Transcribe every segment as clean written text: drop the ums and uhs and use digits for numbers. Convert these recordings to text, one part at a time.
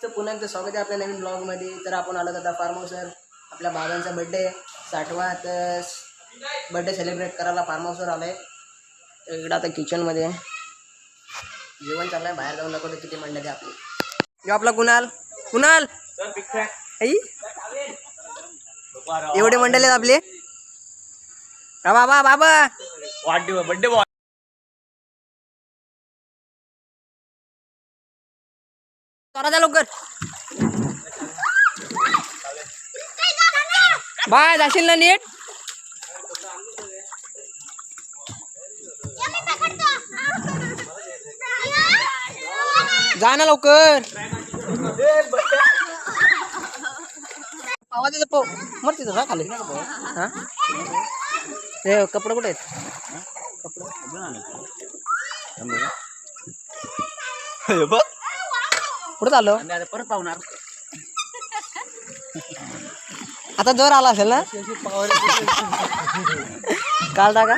तर पुन्हा एकदा स्वागत आहे आपल्या नवीन ब्लॉगमध्ये. तर आपण आलो आता फार्म हाऊसवर. आपल्या बाबांचा बड्डे 60वा तर बड्डे सेलिब्रेट करायला फार्म हाऊसवर आलो आहे. तर इकडं आता किचनमध्ये जेवण चाललं आहे. बाहेर जाऊन दाखवतो किती मंडळी आहे आपली. जो आपला कुणाल आई एवढे मंडळी आहेत आपले. बाबा बाबा वाढदिवस बड्डे बॉय करा लवकर. बाय जाशील ना नीट. जा ना लवकर. आवाज येतो मर तिथं जा खाली. हा ते कपडे कुठे आहेत? बघ कुठं चाललो? परत पाहुणार आता जोर आला असेल ना काल टाका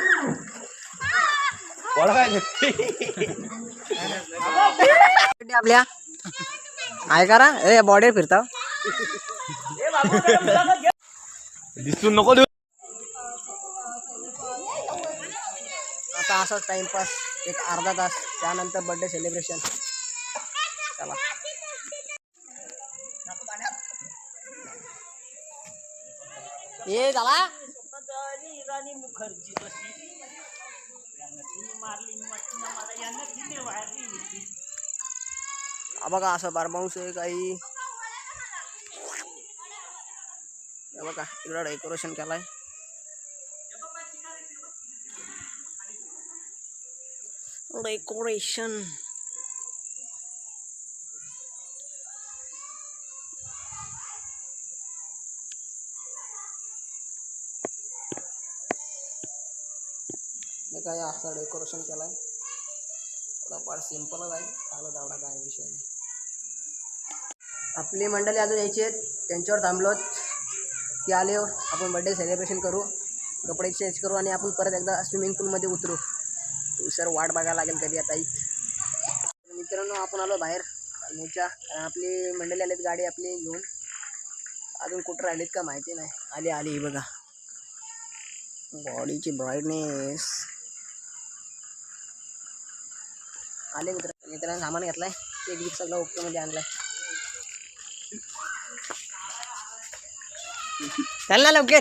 आपल्या आहे करा ए बॉडी फिरता दिसून नको देऊ. आता असाच टाइमपास एक अर्धा तास त्यानंतर बर्थडे सेलिब्रेशन. चला ये झाला बघा असं बारबाऊस आहे काही. बघा इकडं डेकोरेशन केलाय. डेकोरेशन काय असं डेकोरेशन केलाय. थोडाफार सिम्पलच आहे. चालत एवढा काय विषय नाही. आपली मंडळी अजून यायची आहेत त्यांच्यावर थांबलोत की आले आपण बर्थडे सेलिब्रेशन करू. कपडे चेंज करू आणि आपण परत एकदा स्विमिंग पूलमध्ये उतरू. सर वाट बघायला लागेल कधी आता. मित्रांनो आपण आलो बाहेर मोच्या. आपली मंडळी आलीत गाडी आपली घेऊन. अजून कुठं राहिलीत का माहिती नाही. आली आली बघा बॉडीची ब्राईटनेस आले. मित्रांनो सामान घेतलाय. एक वीक सगळं ओके मध्ये आणलाय. चल ना लवकर.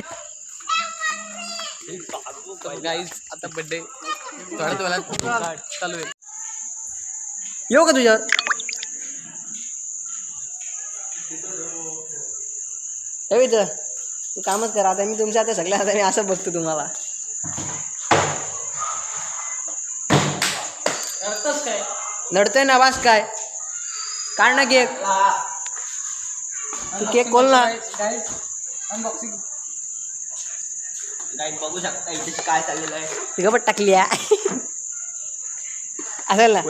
आता बड्डे चालू आहे. येऊ का तुझ्यावर? तर तू कामच करा आता. मी तुमच्या आता सगळ्या आता मी असं बघतो तुम्हाला. नडतोय ना वास काय काढ ना केक. तू केक खोल ना. अनबॉक्सिंग गाईड बघू शकता इथे काय चाललेलं आहे. गबट टाकली असेल ना.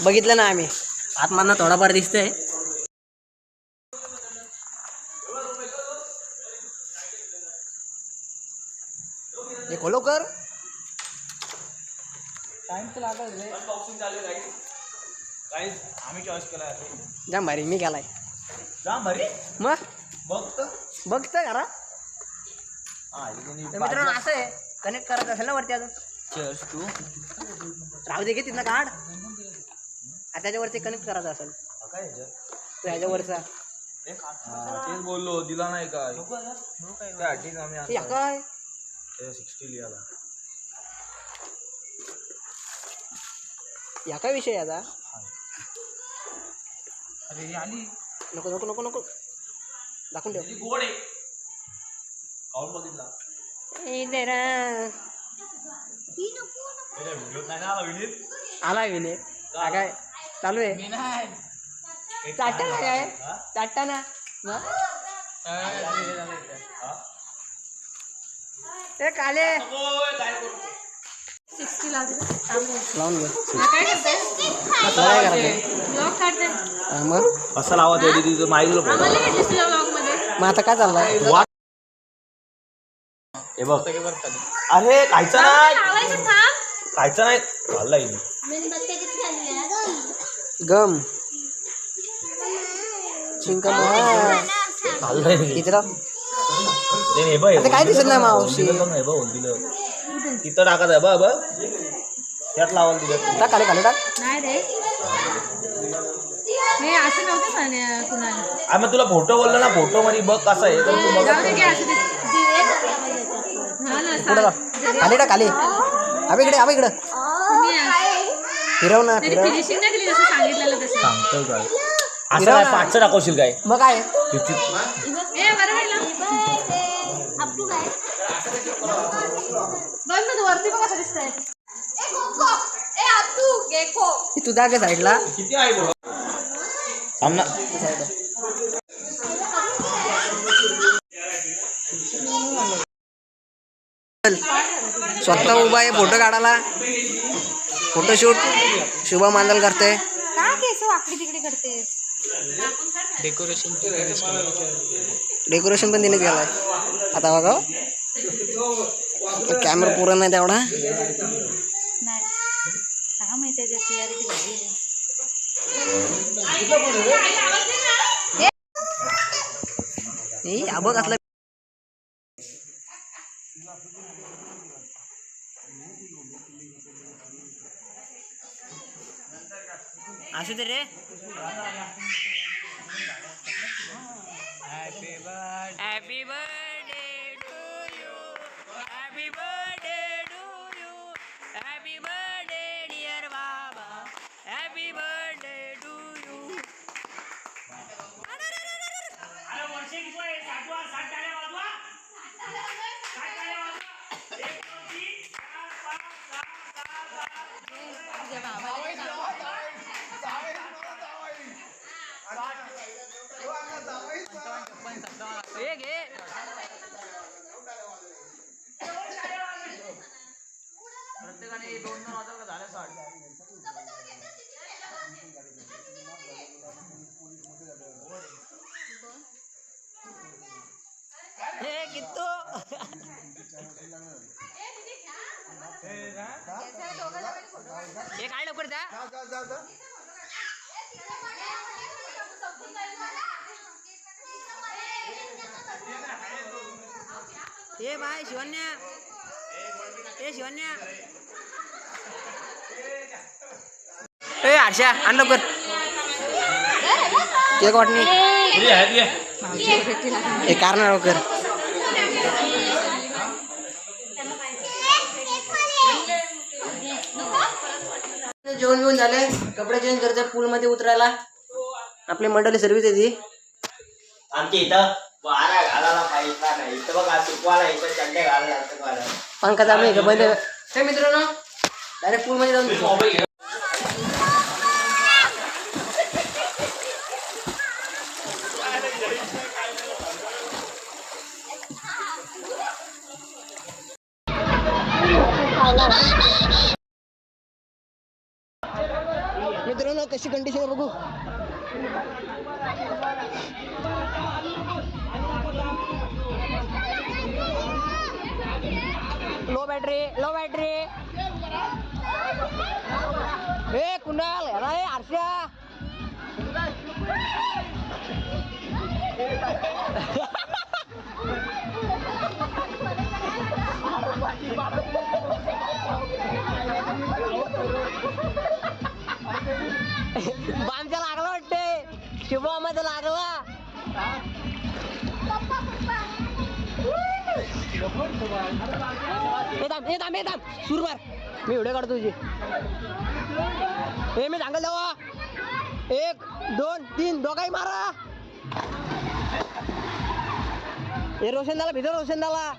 बघितलं ना आम्ही. आत्माना थोडाफार दिसतंय. हे खोलो कर. टाइम तर लागत रे. अनबॉक्सिंग चालू आहे गाईज. आम्ही चॉईस केला आहे. जाम भारी मी केलाय. जाम भारी मग बघत करा. मित्रांनो असं आहे कनेक्ट करायचं असेल ना वरती अजून. चेअर्स टू राहू दे घे तिथनं काढ. त्याच्यावरती कनेक्ट करायचं असेल काय तो ह्याच्यावरचा. तेच बोललो दिला नाही काय ठीक आम्ही काय 60 लिहायला. या काय विषय याचा. अरे आली नको नको नको नको दाखवून ठेव. गोड आहे काऊन बघितला व्हिडिओ नाही ना विनीत आला विने काय चालू आहे. चाटा ना काय चाटा ना ते काले 60 लागले लावून घे. काय करताय ब्लॉग काढताय. मग असं लावा तिचं माहिती आम्हाला काय दिसलं ब्लॉग मध्ये. मग आता काय चाललंय. हे बघ अरे खायचं नाही लावायचं थांब. खायचं नाही चाललंय मेणबत्त्या किती गम चिंकम इथे राव. आता काय दिसत नाही मावशी. तिथं टाकत आहे बघ त्यात लावायला दिलं. टाक खाली खाली टाक. नाही रे हे असं नव्हतं कुणाला. मग तुला फोटो बोललो ना, फोटो मध्ये बघ कसं आहे तर तू बघ. जाऊ दे की असं ते. हा ना पुढे राव. खाली टाक खाली. अबे इकडे इकडं तुम्ही फिरव ना तरी फिरव. फिनिशिंग नाही केली जसं सांगितलेलं तसं. सांगतोय काय असं काय पाचचं दाखवशील काय मग काय ए बरोबर ना. बघ ना तू वरती बघ कसं दिसतंय. तू जागे साईडला. किती आहे बघ सामना. स्वतः उभा आहे फोटो काढायला. फोटोशूट शुभा मांदल करते. का केस वाकडी तिकडे करतेस. डेकोरेशन पण तिने केलाय. आता बघा कॅमेरा पुरा नाही तेवढा. नाही का माहिती आहे क्लिअरिटी भारी आहे. बघ असलं असू दे रे. Happy birthday to you. Happy birthday to you. Happy birthday dear बाबा. Happy birthday to you. प्रत्येकाने 2-2 वाजता झालं 60. हे कित्तू हे काय लवकर जा. ए बाय शिवन्या. ए शिवन्या. ए आरशा आण लवकर. केक वाटणी. हे कारण लवकर. जेवण घेऊन झाले. कपडे चेंज करते पूल मध्ये उतरायला. आपली मंडळी सर्व्हिस आहे ती. आमच्या इथं वारा घालायला पाहिजे नाही. इथं बघा सुकवायला इथं चड्डे घालायला. पंखा चालू आहे का बंद. हे मित्रांनो डायरेक्ट पूल मध्ये जाऊन मोबाईल मित्रांनो कशी कंडिशन आहे बघू. Low battery low battery. ए कुणाल अरे आरशा. बांधच्या लागला वाटते. शुभमाचा लागला. सूर मार. मी व्हिडिओ काढतो तुझी. हे मी सांगल जावा. 1 2 3 दोघाही मारा. हे रोशनदाला भितर रोशनदाला.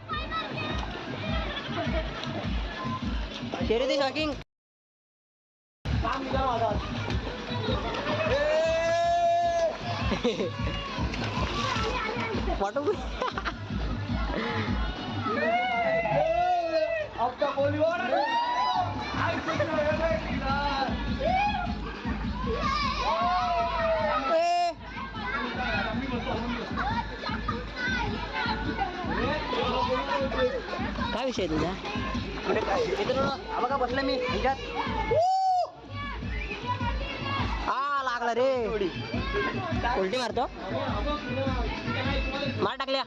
शर्यती शॉकिंग. फोटो काय विषय तुझा. मित्रांनो बघा बसलं मी ह्याच्यात. टाकला रे उलटी मारतो मार टाकल्या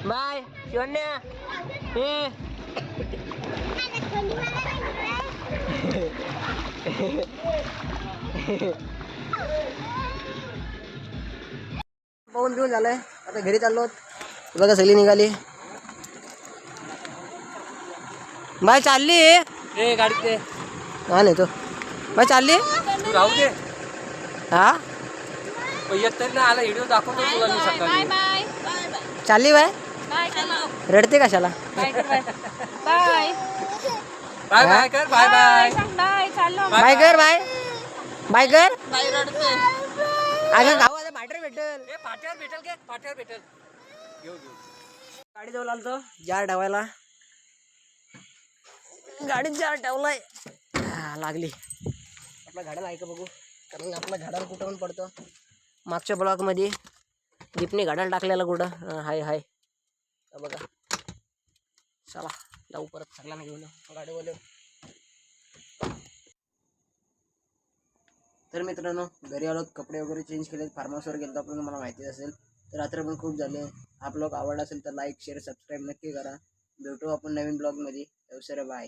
बाय शिवण्या हे पाहून घेऊन झालंय आता घरी चाललो बघा सगळी निघाली बाय चालली ए गाडीत ते हा नाही तो बाय चालली तू राहू दे हा येत तरी ना आला व्हिडिओ दाखवतो तुला मी सकाळी चालली बाय रडते कशाला बाय बाय बाय कर बाय बाय बाय कर बाय बाय कर अगं गावात बॅटरी भेटेल ए पाट्यावर भेटेल के पाट्यावर भेटेल घेऊ घेऊ गाडी जवळ आलतो जार ठेवायला गाडीत जार ठेवलाय लागली आपल्या झाडाला ऐका बघू कारण आपल्या झाडाला कुठं पण पडतो मागच्या ब्लॉकमध्ये दीपने घाडाला टाकलेला कुठं हाय हाय बघा चला जाऊ परत सगळ्यांना घेऊन गाडीवाले तर मित्रांनो घरी आलो कपडे वगैरे चेंज केले फार्म हाऊसवर गेलो आपण मला माहिती असेल तर रात्र पण खूप झाले हा ब्लॉग आवडला असेल तर लाईक शेअर सबस्क्राईब नक्की करा भेटू आपण नवीन ब्लॉगमध्ये सर बाय